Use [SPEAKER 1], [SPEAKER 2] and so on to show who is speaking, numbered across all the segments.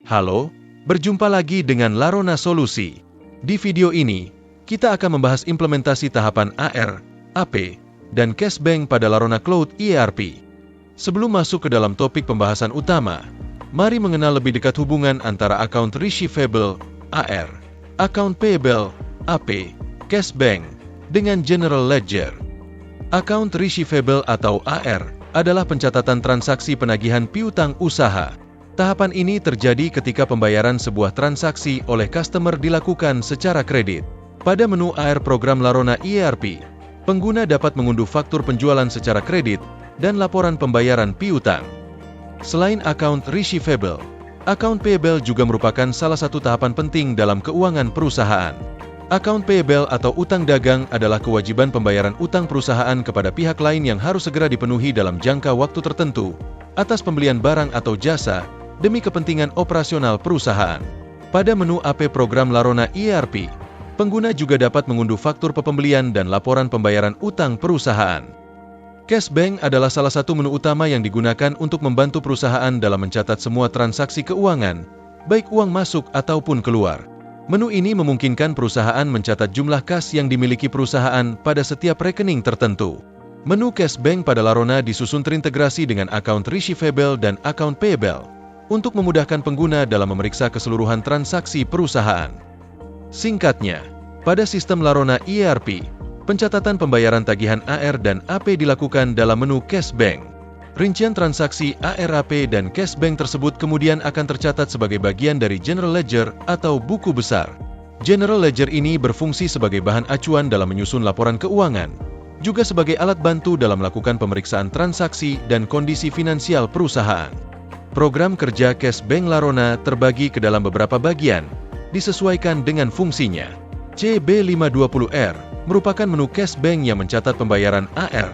[SPEAKER 1] Halo, berjumpa lagi dengan Larona Solusi. Di video ini, kita akan membahas implementasi tahapan AR, AP, dan Cashbank pada Larona Cloud ERP. Sebelum masuk ke dalam topik pembahasan utama, mari mengenal lebih dekat hubungan antara account receivable, AR, account payable, AP, Cashbank, dengan General Ledger. Account receivable atau AR adalah pencatatan transaksi penagihan piutang usaha. Tahapan ini terjadi ketika pembayaran sebuah transaksi oleh customer dilakukan secara kredit. Pada menu AR program Larona ERP, pengguna dapat mengunduh faktur penjualan secara kredit dan laporan pembayaran piutang. Selain account receivable, account payable juga merupakan salah satu tahapan penting dalam keuangan perusahaan. Account payable atau utang dagang adalah kewajiban pembayaran utang perusahaan kepada pihak lain yang harus segera dipenuhi dalam jangka waktu tertentu atas pembelian barang atau jasa demi kepentingan operasional perusahaan. Pada menu AP program Larona ERP, pengguna juga dapat mengunduh faktur pembelian dan laporan pembayaran utang perusahaan. Cashbank adalah salah satu menu utama yang digunakan untuk membantu perusahaan dalam mencatat semua transaksi keuangan, baik uang masuk ataupun keluar. Menu ini memungkinkan perusahaan mencatat jumlah kas yang dimiliki perusahaan pada setiap rekening tertentu. Menu Cashbank pada Larona disusun terintegrasi dengan account receivable dan account payable untuk memudahkan pengguna dalam memeriksa keseluruhan transaksi perusahaan. Singkatnya, pada sistem Larona ERP, pencatatan pembayaran tagihan AR dan AP dilakukan dalam menu Cashbank. Rincian transaksi AR, AP, dan Cashbank tersebut kemudian akan tercatat sebagai bagian dari General Ledger atau buku besar. General Ledger ini berfungsi sebagai bahan acuan dalam menyusun laporan keuangan, juga sebagai alat bantu dalam melakukan pemeriksaan transaksi dan kondisi finansial perusahaan. Program kerja Cashbank Larona terbagi ke dalam beberapa bagian, disesuaikan dengan fungsinya. CB520R merupakan menu Cashbank yang mencatat pembayaran AR,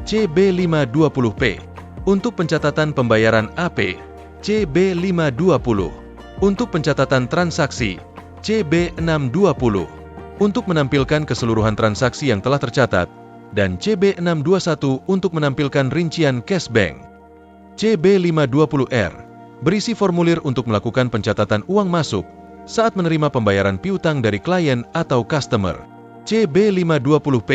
[SPEAKER 1] CB520P untuk pencatatan pembayaran AP, CB520 untuk pencatatan transaksi, CB620 untuk menampilkan keseluruhan transaksi yang telah tercatat, dan CB621 untuk menampilkan rincian Cashbank. CB520R berisi formulir untuk melakukan pencatatan uang masuk saat menerima pembayaran piutang dari klien atau customer. CB520P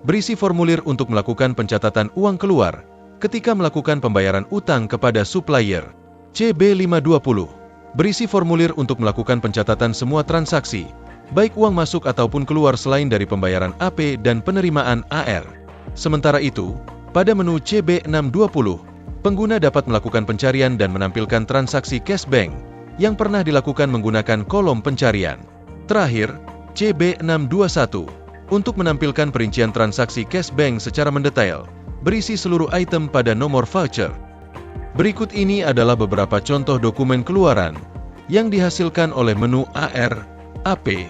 [SPEAKER 1] berisi formulir untuk melakukan pencatatan uang keluar ketika melakukan pembayaran utang kepada supplier. CB520 berisi formulir untuk melakukan pencatatan semua transaksi, baik uang masuk ataupun keluar selain dari pembayaran AP dan penerimaan AR. Sementara itu, pada menu CB620, pengguna dapat melakukan pencarian dan menampilkan transaksi Cashbank yang pernah dilakukan menggunakan kolom pencarian. Terakhir, CB621 untuk menampilkan perincian transaksi Cashbank secara mendetail, berisi seluruh item pada nomor voucher. Berikut ini adalah beberapa contoh dokumen keluaran yang dihasilkan oleh menu AR, AP,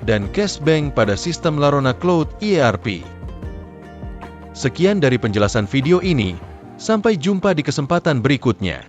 [SPEAKER 1] dan Cashbank pada sistem Larona Cloud ERP. Sekian dari penjelasan video ini, sampai jumpa di kesempatan berikutnya.